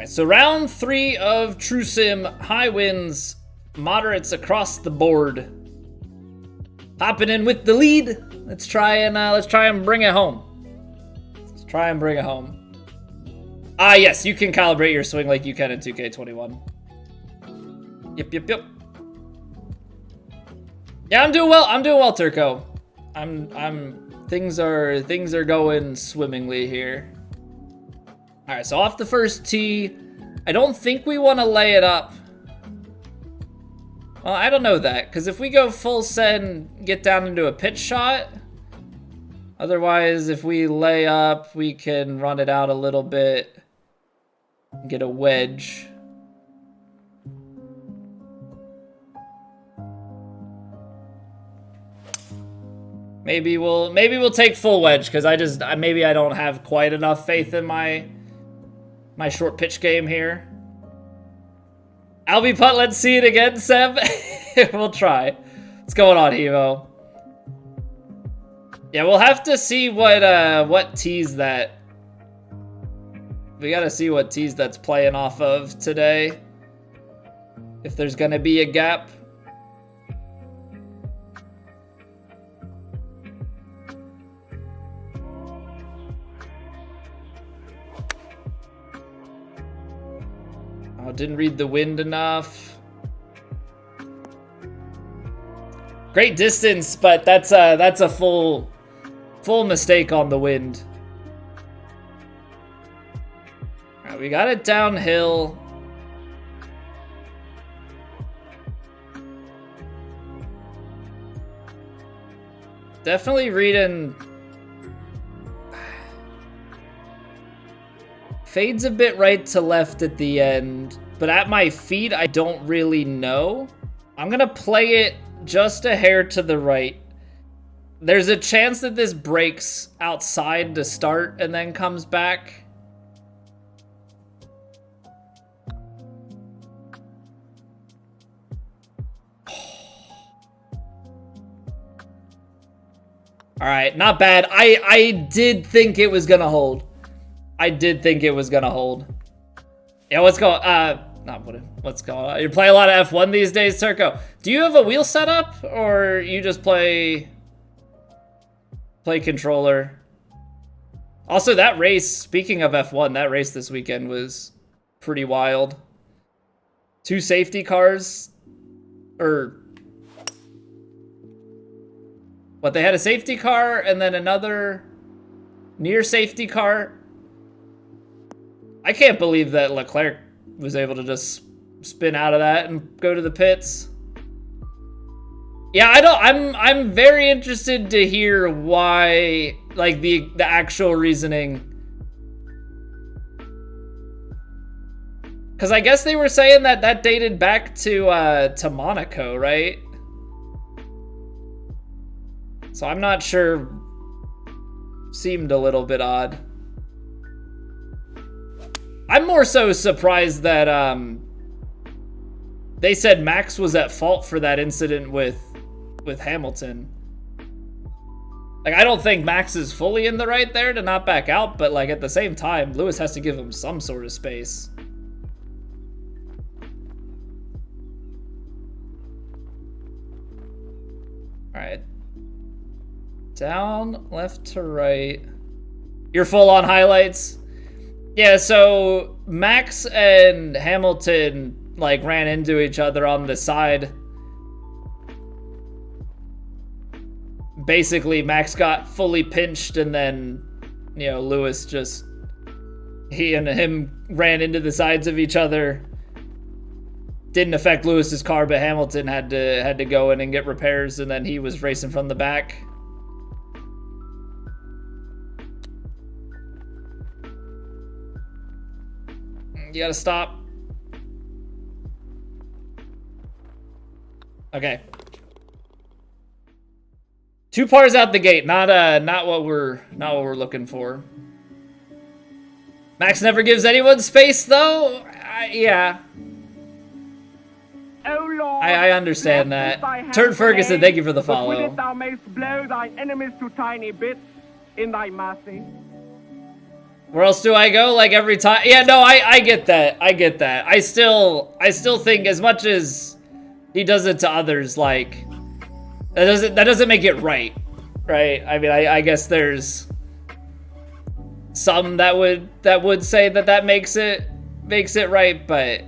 Alright, so round 3 of True Sim. High winds, moderates across the board. Hopping in with the lead. Let's try and bring it home. Let's try and bring it home. Ah, yes, you can calibrate your swing like you can in 2K21. Yep. Yeah, I'm doing well, Turco. Things are going swimmingly here. All right, so off the first tee, I don't think we want to lay it up. Well, I don't know that, because if we go full send, get down into a pitch shot. Otherwise, if we lay up, we can run it out a little bit, get a wedge. Maybe we'll take full wedge, because maybe I don't have quite enough faith in my short pitch game here. Albie putt, let's see it again, Seb. We'll try. What's going on, Evo? Yeah, we'll have to see what tees that. We gotta see what tees that's playing off of today. If there's gonna be a gap. Oh, didn't read the wind enough. Great distance, but that's a full mistake on the wind. All right, we got it downhill. Definitely reading. Fades a bit right to left at the end, but at my feet, I don't really know. I'm gonna play it just a hair to the right. There's a chance that this breaks outside to start and then comes back. All right, not bad. I did think it was gonna hold. Yeah, what's going on? You play a lot of F1 these days, Turco. Do you have a wheel setup, or you just play controller? Also, that race, speaking of F1, that race this weekend was pretty wild. 2 safety cars, or what, they had a safety car and then another near safety car. I can't believe that Leclerc was able to just spin out of that and go to the pits. Yeah, I'm very interested to hear why, like the actual reasoning. Cause I guess they were saying that dated back to Monaco, right? So I'm not sure. Seemed a little bit odd. I'm more so surprised that they said Max was at fault for that incident with Hamilton. Like, I don't think Max is fully in the right there to not back out, but like at the same time, Lewis has to give him some sort of space. All right. Down, left to right. You're full on highlights? Yeah, so Max and Hamilton like ran into each other on the side. Basically, Max got fully pinched, and then, you know, Lewis just, he and him ran into the sides of each other. Didn't affect Lewis's car, but Hamilton had to go in and get repairs, and then he was racing from the back. You gotta stop. Okay. 2 pars out the gate. Not what we're looking for. Max never gives anyone space though. Yeah. Oh Lord, I understand that. Turn Ferguson, thank you for the follow. But with it thou mayst blow thine enemies to tiny bits in thy mercy. Where else do I go? Like every time? Yeah, no, I get that. I get that. I still think as much as he does it to others, like that doesn't make it right, right? I mean, I guess there's some that would say that makes it right, but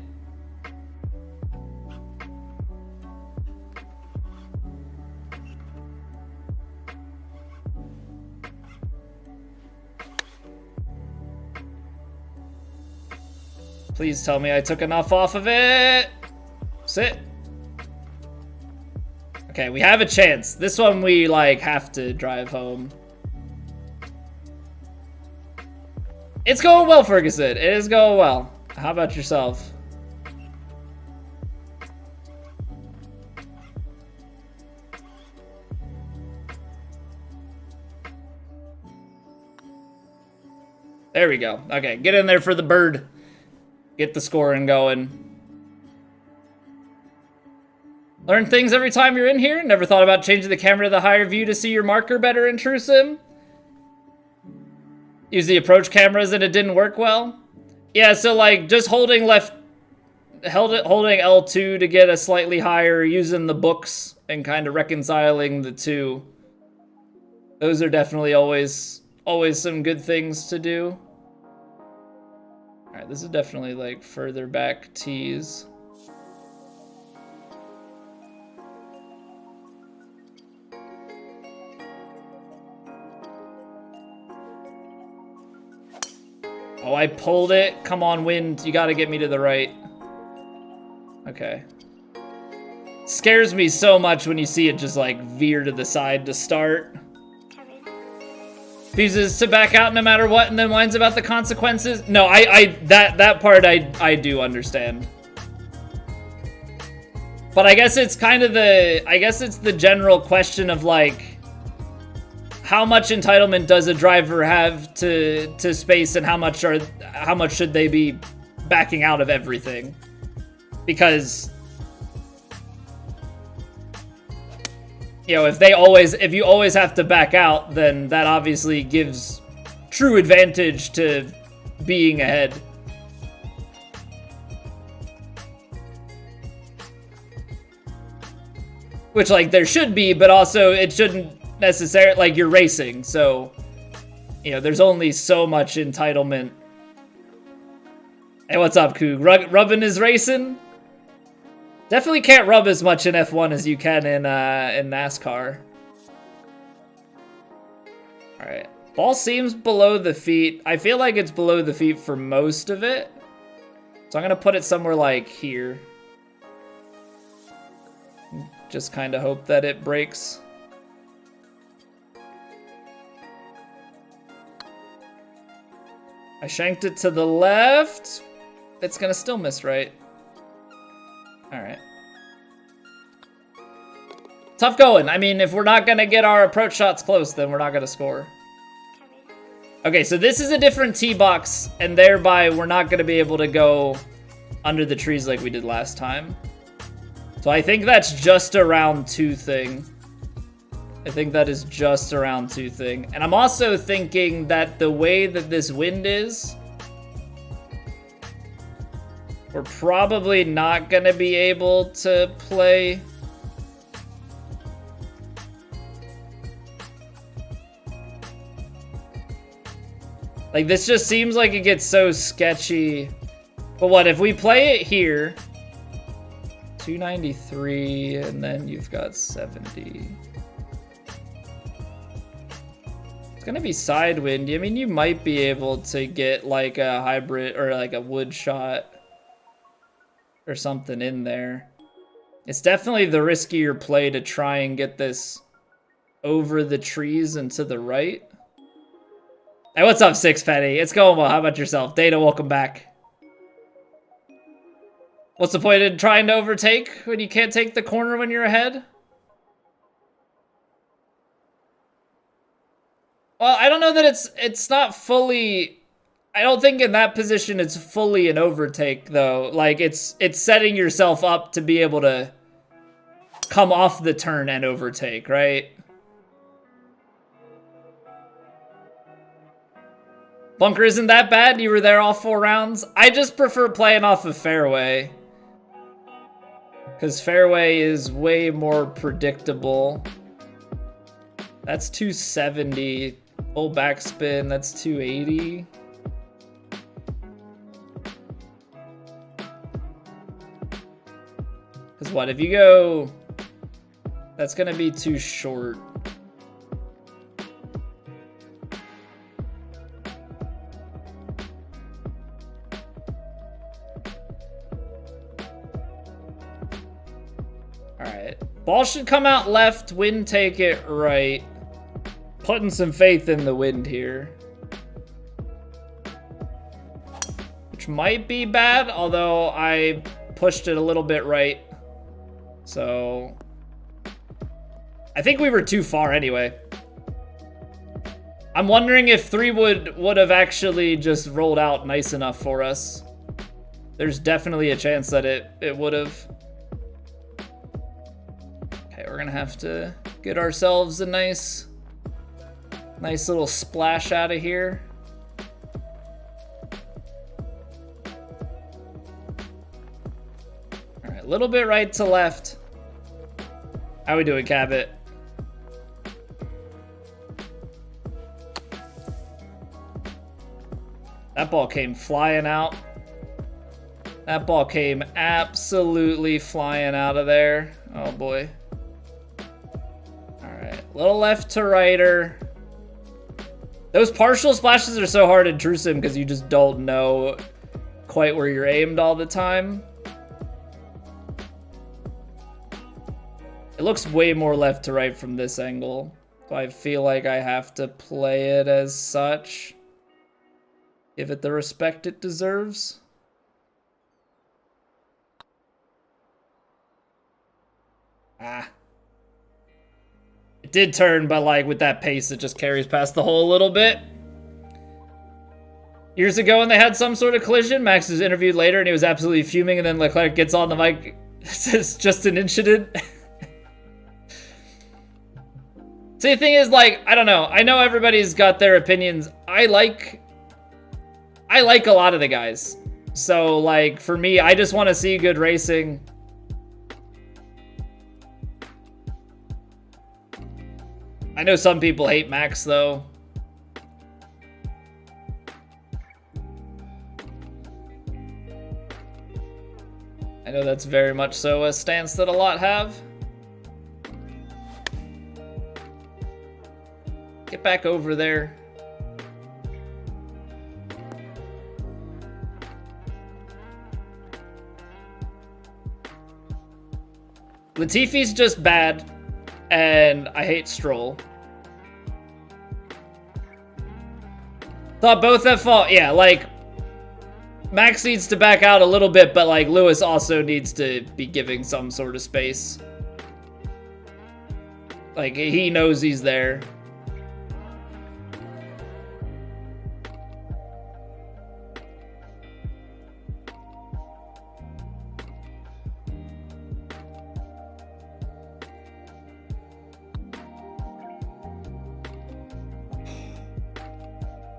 please tell me I took enough off of it. Sit. Okay, we have a chance. This one we like have to drive home. It's going well, Ferguson. It is going well. How about yourself? There we go. Okay, get in there for the bird. Get the scoring going. Learn things every time you're in here? Never thought about changing the camera to the higher view to see your marker better in True Sim? Use the approach cameras and it didn't work well? Yeah, so like just holding L2 to get a slightly higher, using the books and kind of reconciling the two. Those are definitely always some good things to do. All right, this is definitely like further back tees. Oh, I pulled it. Come on, wind. You gotta get me to the right. Okay. Scares me so much when you see it just like veer to the side to start. Refuses to back out no matter what and then whines about the consequences. No, that part I do understand. But I guess it's kind of the general question of like, how much entitlement does a driver have to space, and how much should they be backing out of everything? Because you know, if you always have to back out, then that obviously gives true advantage to being ahead. Which like there should be, but also it shouldn't necessarily, like you're racing, so you know there's only so much entitlement. Hey, what's up, Coog? Rubbing is racing. Definitely can't rub as much in F1 as you can in NASCAR. All right, ball seems below the feet. I feel like it's below the feet for most of it, so I'm gonna put it somewhere like here. Just kind of hope that it breaks. I shanked it to the left. It's gonna still miss right. All right. Tough going. I mean, if we're not gonna get our approach shots close, then we're not gonna score. Okay, so this is a different tee box, and thereby we're not gonna be able to go under the trees like we did last time. So I think that's just a round 2 thing. I think that is just a round 2 thing. And I'm also thinking that the way that this wind is, we're probably not going to be able to play. Like, this just seems like it gets so sketchy. But what, if we play it here, 293, and then you've got 70. It's gonna be side windy. I mean, you might be able to get like a hybrid or like a wood shot or something in there. It's definitely the riskier play to try and get this over the trees and to the right. Hey, what's up, Six Penny? It's going well. How about yourself? Data, welcome back. What's the point in trying to overtake when you can't take the corner when you're ahead? Well, I don't know that it's not fully. I don't think in that position it's fully an overtake though. Like it's setting yourself up to be able to come off the turn and overtake, right? Bunker isn't that bad. You were there all 4 rounds. I just prefer playing off of fairway. Because fairway is way more predictable. That's 270. Full backspin, that's 280. Because what, if you go... That's going to be too short. Alright. Ball should come out left, wind take it right. Putting some faith in the wind here. Which might be bad, although I pushed it a little bit right. So... I think we were too far anyway. I'm wondering if 3 would have actually just rolled out nice enough for us. There's definitely a chance that it would have. Okay, we're gonna have to get ourselves a nice little splash out of here. All right, a little bit right to left. How we doing, Cabot? That ball came flying out. That ball came absolutely flying out of there. Oh boy. All right, little left to righter. Those partial splashes are so hard in True Sim because you just don't know quite where you're aimed all the time. It looks way more left to right from this angle, so I feel like I have to play it as such. Give it the respect it deserves. Ah. It did turn, but like with that pace, it just carries past the hole a little bit. Years ago when they had some sort of collision, Max was interviewed later and he was absolutely fuming, and then Leclerc gets on the mic, says just an incident. See, the thing is, like, I don't know. I know everybody's got their opinions. I like a lot of the guys. So, like, for me, I just want to see good racing. I know some people hate Max, though. I know that's very much so a stance that a lot have. Get back over there. Latifi's just bad, and I hate Stroll. Thought both at fault. Yeah, like, Max needs to back out a little bit, but, like, Lewis also needs to be giving some sort of space. Like, he knows he's there.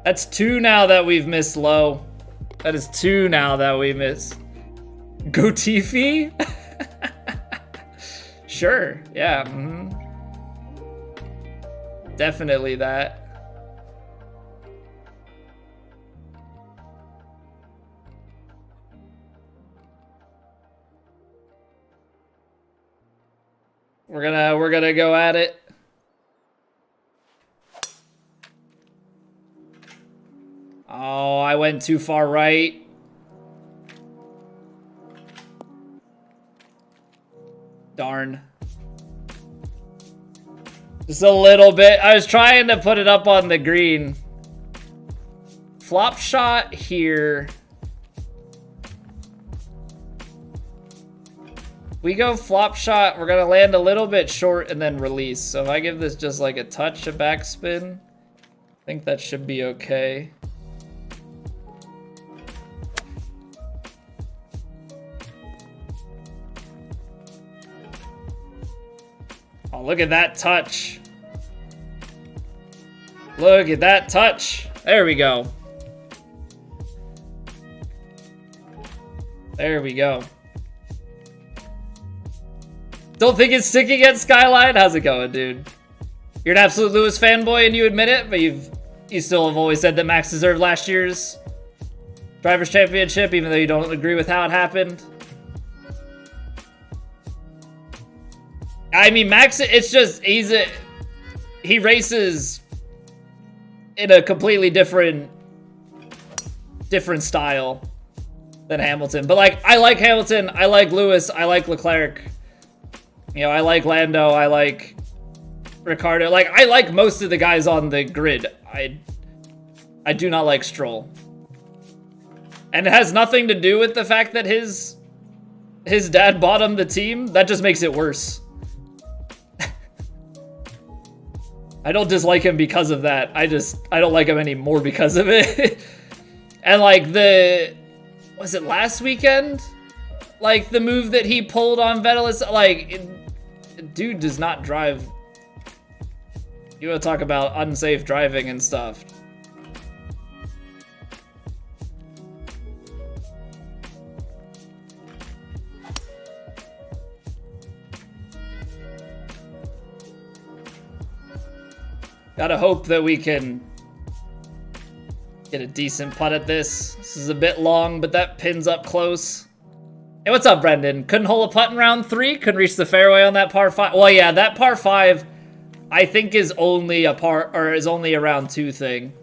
That's 2 now that we've missed low. That is 2 now that we miss. Gotifi? Sure, yeah. Definitely that. We're gonna go at it. Oh, I went too far right. Darn. Just a little bit. I was trying to put it up on the green. Flop shot here. We go flop shot. We're going to land a little bit short and then release. So if I give this just like a touch of backspin, I think that should be okay. Oh, look at that touch. Look at that touch. There we go. There we go. Don't think it's sticking at Skyline? How's it going, dude? You're an absolute Lewis fanboy and you admit it, but you still have always said that Max deserved last year's Drivers' Championship, even though you don't agree with how it happened. I mean, Max, it's just, he races in a completely different style than Hamilton. But, like, I like Hamilton, I like Lewis, I like Leclerc. You know, I like Lando, I like Ricciardo. Like, I like most of the guys on the grid. I do not like Stroll. And it has nothing to do with the fact that his dad bought him the team. That just makes it worse. I don't dislike him because of that. I don't like him anymore because of it. And like was it last weekend? Like the move that he pulled on Vettel is like, dude does not drive. You want to talk about unsafe driving and stuff. Gotta hope that we can get a decent putt at this. This is a bit long, but that pin's up close. Hey, what's up, Brendan? Couldn't hole a putt in round 3? Couldn't reach the fairway on that par 5? Well, yeah, that par 5, I think is only a round 2 thing.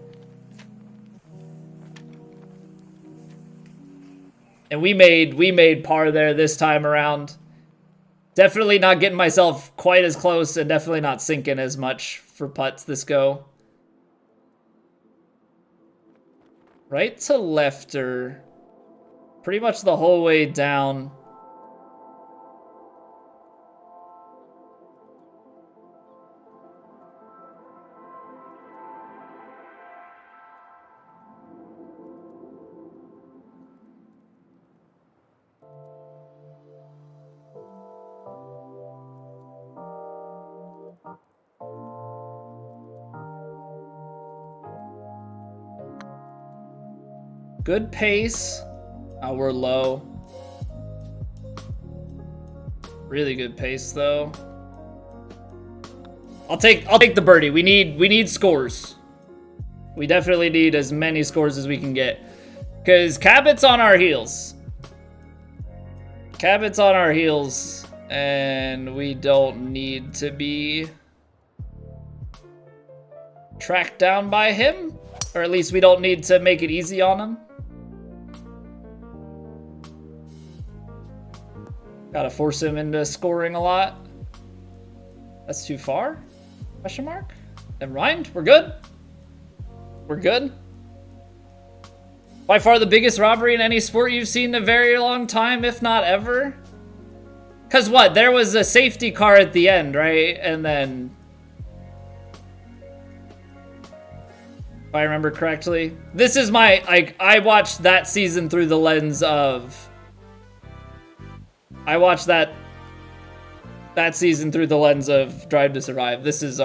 And we made par there this time around. Definitely not getting myself quite as close and definitely not sinking as much for putts this go. Right to lefter. Pretty much the whole way down. Good pace. Oh, we're low. Really good pace though. I'll take the birdie. We need scores. We definitely need as many scores as we can get. Cause Cabot's on our heels. Cabot's on our heels. And we don't need to be tracked down by him. Or at least we don't need to make it easy on him. Gotta force him into scoring a lot. That's too far? Question mark? Never mind. We're good. We're good. By far the biggest robbery in any sport you've seen in a very long time, if not ever. Cause what? There was a safety car at the end, right? And then, if I remember correctly, this is my, like, I watched that season through the lens of, I watched that season through the lens of Drive to Survive. This is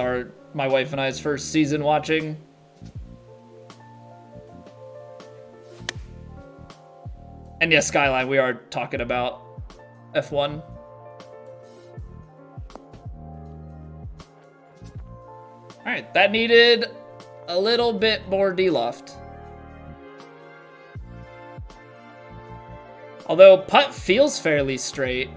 my wife and I's first season watching. And yes, Skyline, we are talking about F1. Alright, that needed a little bit more D-loft. Although putt feels fairly straight.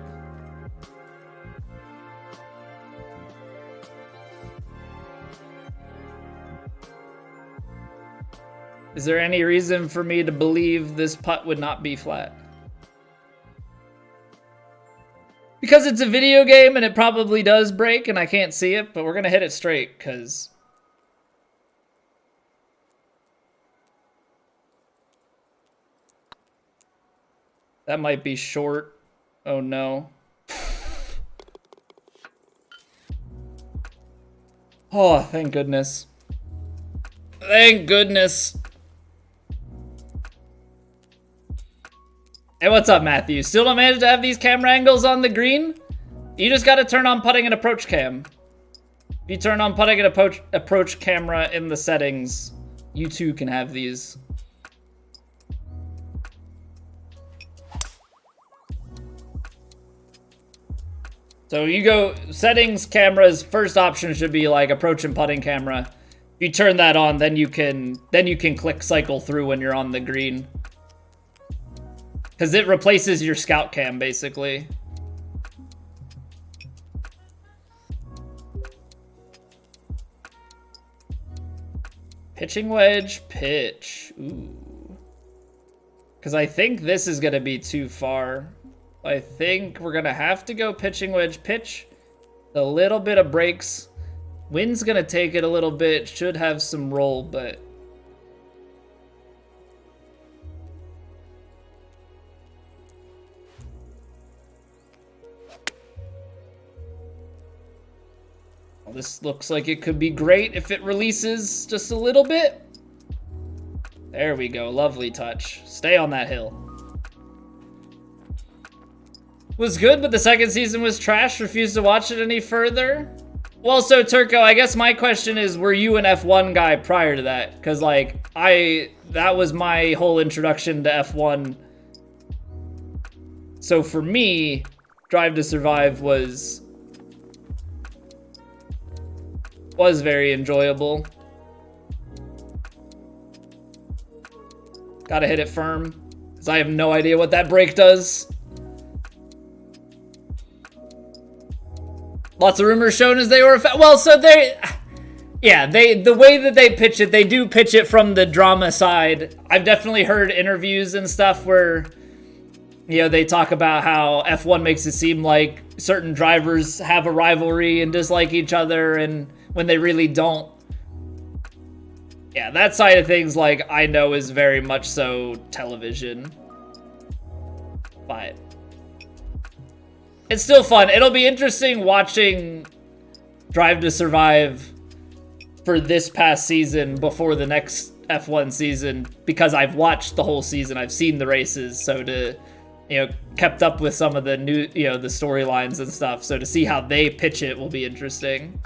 Is there any reason for me to believe this putt would not be flat? Because it's a video game and it probably does break and I can't see it, but we're gonna hit it straight because that might be short. Oh no. Oh, thank goodness. Thank goodness. Hey, what's up, Matthew? Still don't manage to have these camera angles on the green? You just gotta turn on putting and approach cam. If you turn on putting and approach camera in the settings, you too can have these. So you go settings, cameras. First option should be like approach and putting camera. If you turn that on, then you can click cycle through when you're on the green. Because it replaces your scout cam basically. Pitching wedge, pitch. Ooh. Because I think this is going to be too far. I think we're going to have to go pitching wedge, pitch. A little bit of breaks. Wind's going to take it a little bit. Should have some roll, but... Well, this looks like it could be great if it releases just a little bit. There we go. Lovely touch. Stay on that hill. Was good, but the second season was trash. Refused to watch it any further. Well, so Turco, I guess my question is, were you an F1 guy prior to that? Because, like, that was my whole introduction to F1. So for me, Drive to Survive was very enjoyable. Gotta hit it firm, because I have no idea what that brake does. Lots of rumors shown as they were well, so the way that they pitch it, they do pitch it from the drama side. I've definitely heard interviews and stuff where, you know, they talk about how F1 makes it seem like certain drivers have a rivalry and dislike each other, and when they really don't. Yeah, that side of things, like, I know is very much so television. But it's still fun. It'll be interesting watching Drive to Survive for this past season before the next F1 season, because I've watched the whole season. I've seen the races, so to, you know, kept up with some of the new, you know, the storylines and stuff. So to see how they pitch it will be interesting.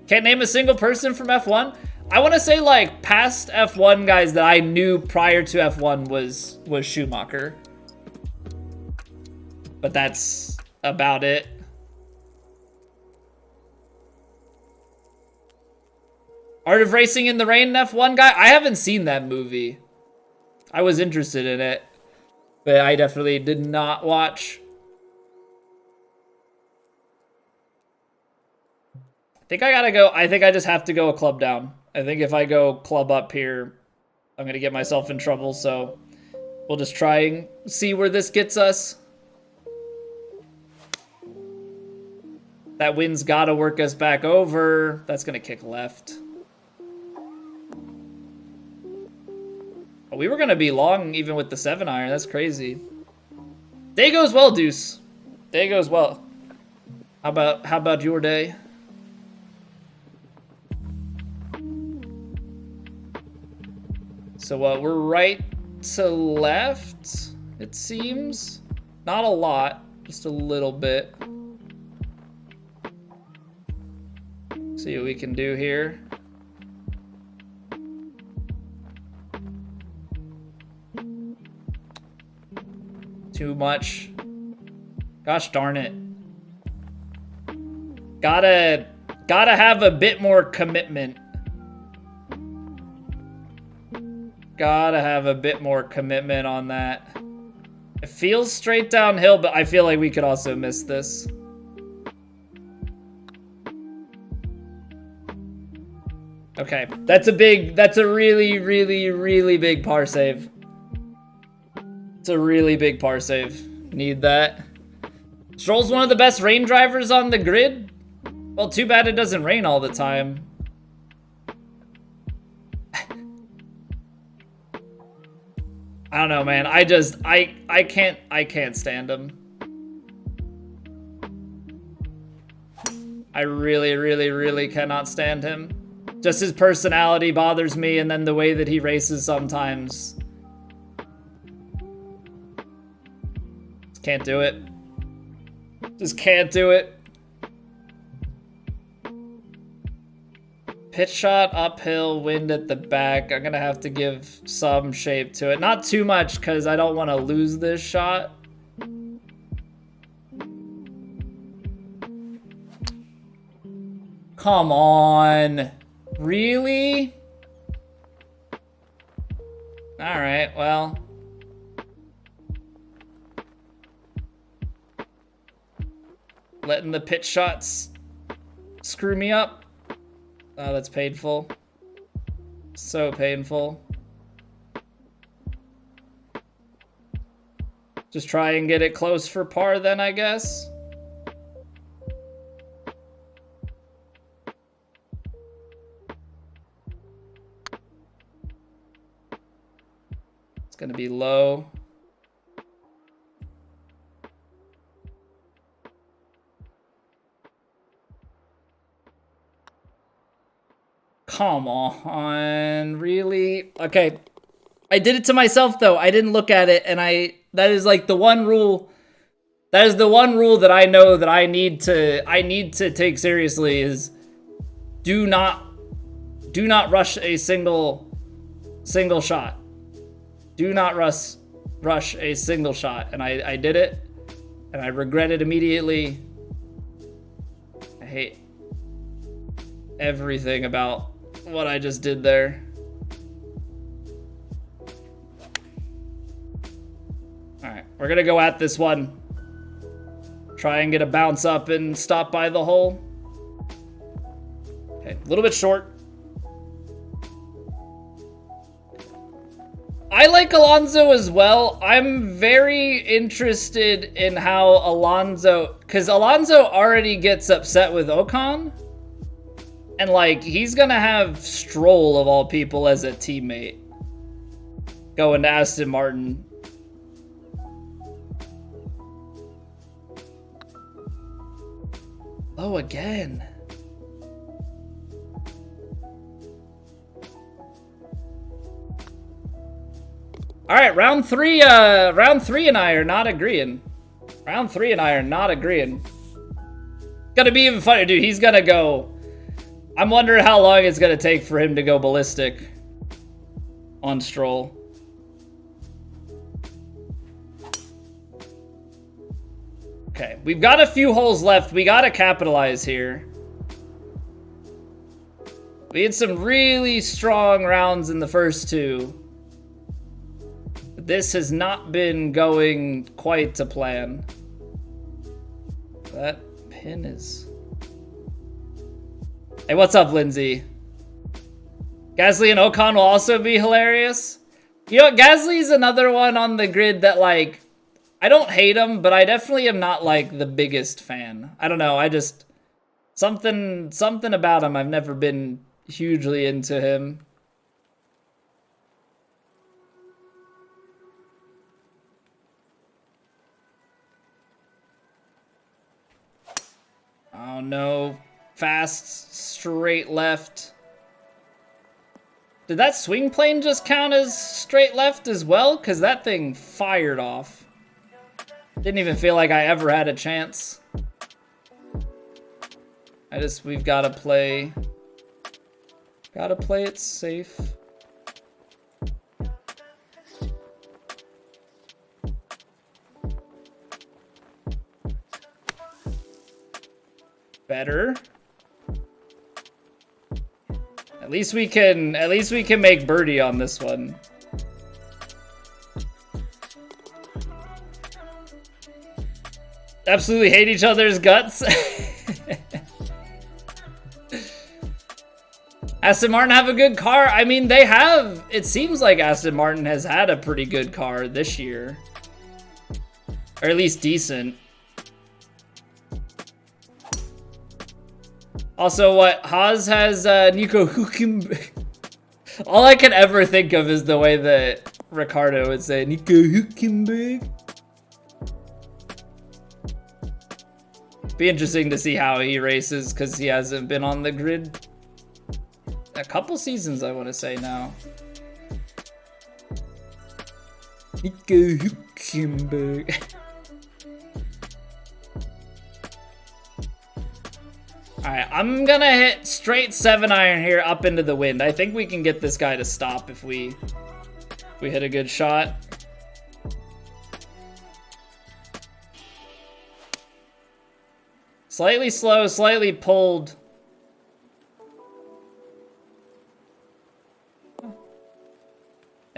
Can't name a single person from F1. I want to say, like, past F1 guys that I knew prior to F1 was Schumacher. But that's about it. Art of Racing in the Rain, F1 guy? I haven't seen that movie. I was interested in it, but I definitely did not watch. I think I gotta go. I think I just have to go a club down. I think if I go club up here, I'm gonna get myself in trouble, so we'll just try and see where this gets us. That wind's gotta work us back over. That's gonna kick left. Oh, we were gonna be long even with the 7-iron. That's crazy. Day goes well, Deuce. Day goes well. How about your day? So we're right to left, it seems. Not a lot, just a little bit. See what we can do here. Too much. Gosh darn it. Gotta have a bit more commitment. Gotta have a bit more commitment on that. It feels straight downhill, but I feel like we could also miss this. Okay, that's a really, really, really big par save. It's a really big par save. Need that. Stroll's one of the best rain drivers on the grid. Well, too bad it doesn't rain all the time. I don't know, man. I can't stand him. I really, really, really cannot stand him. Just his personality bothers me, and then the way that he races sometimes. Just can't do it. Just can't do it. Pitch shot, uphill, wind at the back. I'm gonna have to give some shape to it. Not too much, because I don't want to lose this shot. Come on. Really? All right, well. Letting the pitch shots screw me up. Oh, that's painful. So painful. Just try and get it close for par then, I guess. It's gonna be low. Come on, really? Okay. I did it to myself though. I didn't look at it, and that is like the one rule. That is the one rule that I know that I need to take seriously is do not rush a single shot. Do not rush a single shot. And I did it, and I regret it immediately. I hate everything about what I just did there. All right, we're gonna go at this one. Try and get a bounce up and stop by the hole. Okay, a little bit short. I like Alonso as well. I'm very interested in how Alonso, because Alonso already gets upset with Ocon. And like, he's gonna have Stroll of all people as a teammate. Going to Aston Martin. Oh, again. All right, round three and I are not agreeing. Round 3 and I are not agreeing. Gonna be even funny, dude. He's gonna go. I'm wondering how long it's gonna take for him to go ballistic on Stroll. Okay, we've got a few holes left. We gotta capitalize here. We had some really strong rounds in the first two. But this has not been going quite to plan. That pin is... Hey, what's up, Lindsay? Gasly and Ocon will also be hilarious. You know, Gasly's another one on the grid that, like, I don't hate him, but I definitely am not, like, the biggest fan. I don't know, I just... Something about him, I've never been hugely into him. Oh, no. Fast, straight left. Did that swing plane just count as straight left as well? Because that thing fired off. Didn't even feel like I ever had a chance. We've got to play it safe. Better. At least we can make birdie on this one. Absolutely hate each other's guts. Aston Martin have a good car. I mean, they have. It seems like Aston Martin has had a pretty good car this year. Or at least decent. Also, what? Haas has Nico Hülkenberg. All I can ever think of is the way that Ricardo would say Nico Hülkenberg. Be interesting to see how he races because he hasn't been on the grid a couple seasons, I want to say now. Nico Hülkenberg. Alright, I'm gonna hit straight 7-iron here up into the wind. I think we can get this guy to stop if we hit a good shot. Slightly slow, slightly pulled.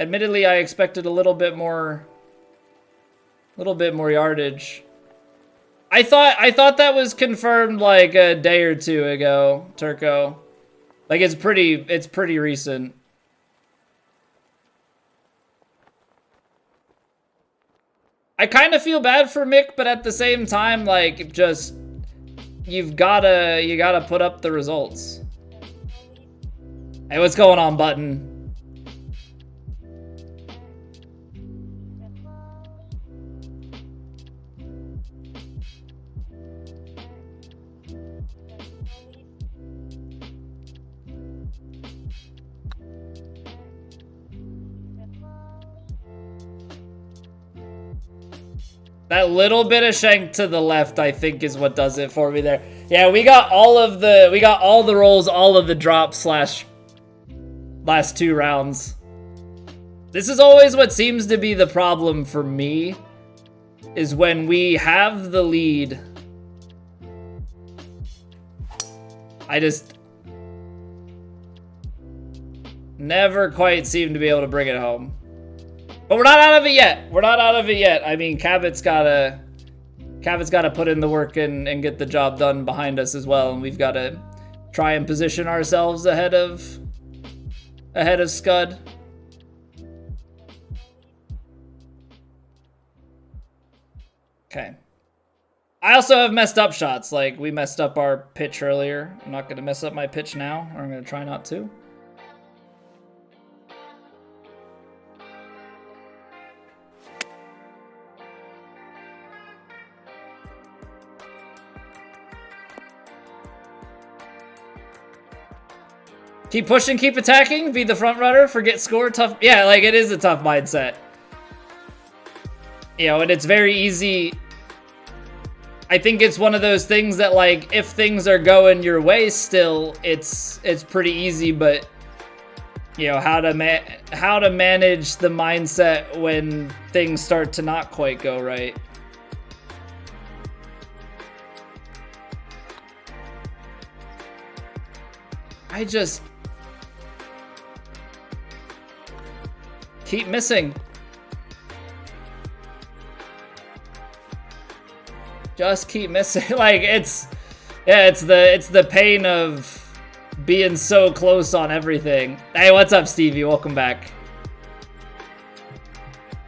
Admittedly, I expected a little bit more yardage. I thought that was confirmed like a day or two ago, Turco. Like it's pretty recent. I kind of feel bad for Mick, but at the same time, like, just you gotta put up the results. Hey, what's going on, Button? That little bit of shank to the left, I think, is what does it for me there. Yeah, we got all the rolls, all of the drops slash last 2 rounds. This is always what seems to be the problem for me, is when we have the lead. I just never quite seem to be able to bring it home. But we're not out of it yet. We're not out of it yet. I mean, Cabot's gotta put in the work and get the job done behind us as well, and we've got to try and position ourselves ahead of Scud. Okay. I also have messed up shots. Like, we messed up our pitch earlier. I'm not gonna mess up my pitch now, or I'm gonna try not to. Keep pushing, keep attacking, be the front runner, forget score, tough. Yeah, like, it is a tough mindset. You know, and it's very easy. I think it's one of those things that, like, if things are going your way still, it's pretty easy, but, you know, how to manage the mindset when things start to not quite go right. I just keep missing. Just keep missing. Like, it's the pain of being so close on everything. Hey, what's up, Stevie? Welcome back.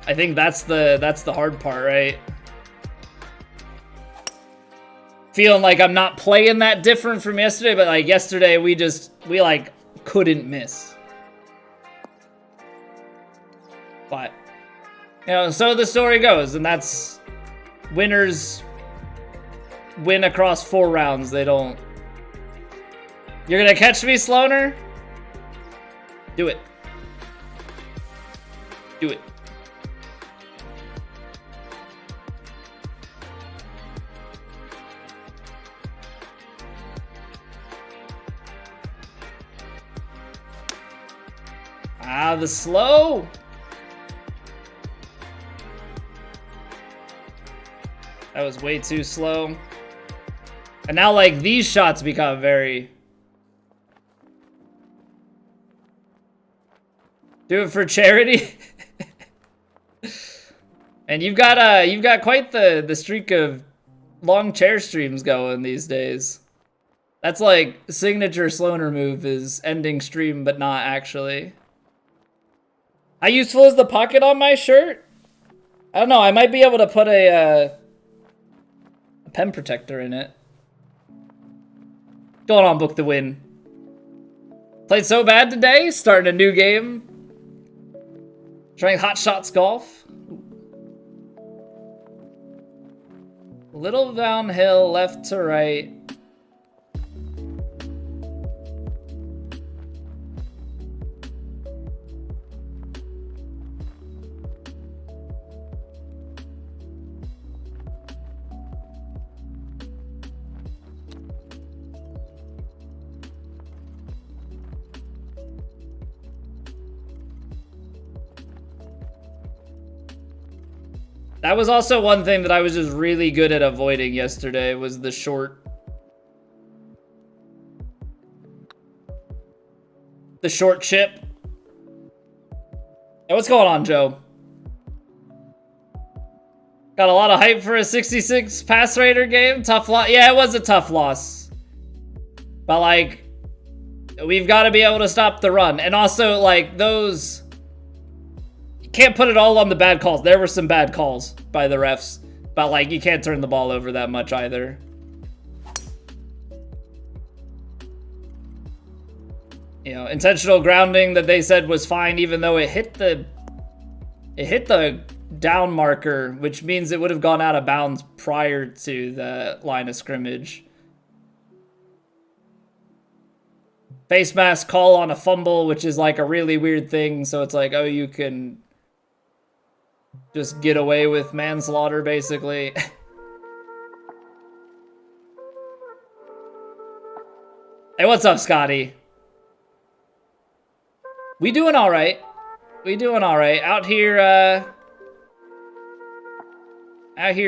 I think that's the hard part, right? Feeling like I'm not playing that different from yesterday, but like yesterday we like couldn't miss. But, you know, so the story goes, and that's winners win across 4 rounds. They don't. You're gonna catch me, Sloaner? Do it. Do it. Ah, the slow. That was way too slow. And now, like, these shots become very... Do it for charity. And you've got quite the streak of long chair streams going these days. That's like signature Sloaner move, is ending stream but not actually. How useful is the pocket on my shirt? I don't know. I might be able to put a pen protector in it. Going on, book the win. Played so bad today. Starting a new game. Trying Hot Shots Golf. Little downhill, left to right. That was also one thing that I was just really good at avoiding yesterday, was the short chip. Hey, what's going on, Joe? Got a lot of hype for a 66 pass rater game. Tough loss. Yeah, it was a tough loss. But, like, we've got to be able to stop the run. And also, like, those... You can't put it all on the bad calls. There were some bad calls by the refs. But, like, you can't turn the ball over that much either. You know, intentional grounding that they said was fine, even though it hit the down marker, which means it would have gone out of bounds prior to the line of scrimmage. Face mask call on a fumble, which is like a really weird thing. So it's like, oh, you can just get away with manslaughter, basically. Hey, what's up, Scotty? We doing all right. We doing all right. Out here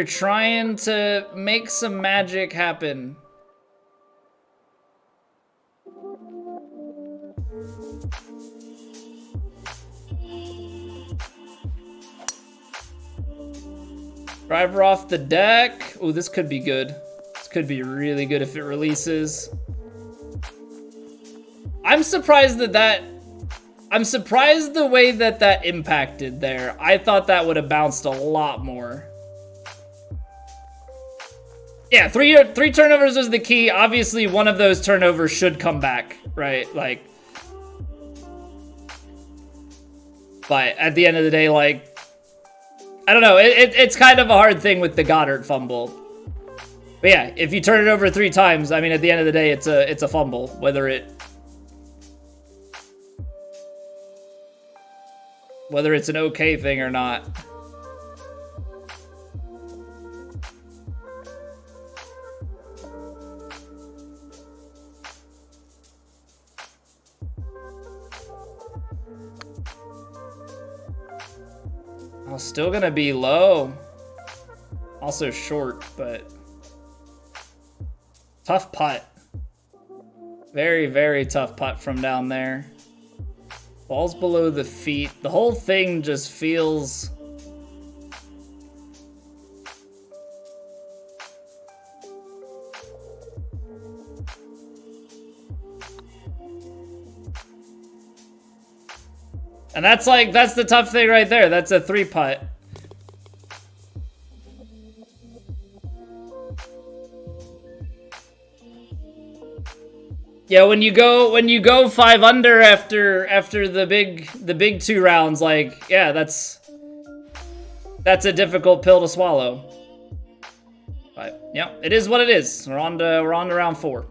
trying to make some magic happen. Driver off the deck. Oh, this could be good. This could be really good if it releases. I'm surprised I'm surprised the way that impacted there. I thought that would have bounced a lot more. Yeah, three turnovers is the key. Obviously, one of those turnovers should come back, right? Like, but at the end of the day, like, I don't know. It's kind of a hard thing with the Goddard fumble. But yeah, if you turn it over 3 times, I mean, at the end of the day, it's a fumble, whether it's an okay thing or not. Oh, still gonna be low. Also short, but tough putt. Very, very tough putt from down there. Ball's below the feet. The whole thing just feels... And that's the tough thing right there. That's a 3 putt. Yeah, when you go 5 under after the big 2 rounds, like, yeah, that's a difficult pill to swallow. But yeah, it is what it is. We're on to round 4.